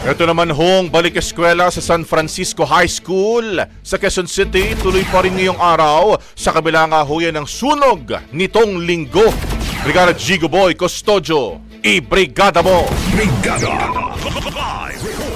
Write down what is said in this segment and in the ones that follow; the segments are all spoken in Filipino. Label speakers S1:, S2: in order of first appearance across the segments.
S1: Ito naman hong balik eskwela sa San Francisco High School sa Quezon City. Tuloy pa rin ngayong araw sa kabila nga ho yan ng sunog nitong linggo. Brigada Gigo Boy Custodio, i-brigada mo!
S2: Brigada Live Report.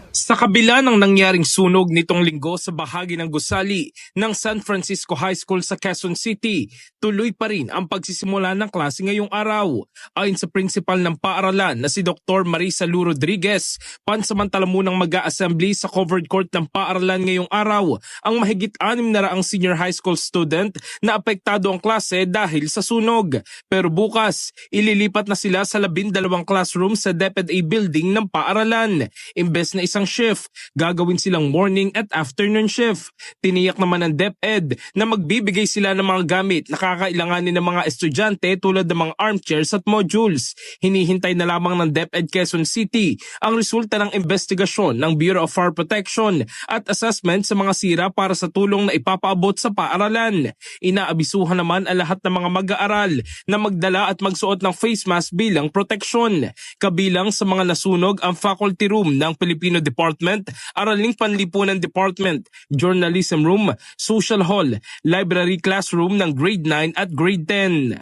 S3: Sa kabila ng nangyaring sunog nitong linggo sa bahagi ng gusali ng San Francisco High School sa Quezon City, tuloy pa rin ang pagsisimula ng klase ngayong araw. Ayon sa principal ng paaralan na si Dr. Marisa Lu Rodriguez, pansamantala munang mag-a-assembly sa covered court ng paaralan ngayong araw ang mahigit 600 senior high school student na apektado ang klase dahil sa sunog. Pero bukas, ililipat na sila sa 12 classroom sa DepEd A building ng paaralan. Imbes na isang shift, gagawin silang morning at afternoon shift. Tiniyak naman ng DepEd na magbibigay sila ng mga gamit na kakailanganin ng mga estudyante tulad ng mga armchairs at modules. Hinihintay na lamang ng DepEd Quezon City ang resulta ng investigasyon ng Bureau of Fire Protection at assessment sa mga sira para sa tulong na ipapaabot sa paaralan. Inaabisuhan naman ang lahat ng mga mag-aaral na magdala at magsuot ng face mask bilang proteksyon. Kabilang sa mga nasunog ang faculty room ng Filipino Department, Araling Panlipunan Department, Journalism Room, Social Hall, Library Classroom ng Grade 9 at Grade 10.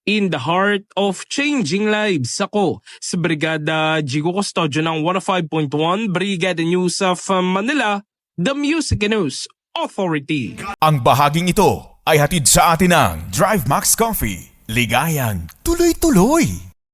S3: In the heart of changing lives, ako sa Brigada Gigo Custodio ng 105.1 Brigada News of Manila, The Music News Authority.
S2: Ang bahaging ito ay hatid sa atin ng Drive Max Coffee. Ligayang tuloy-tuloy.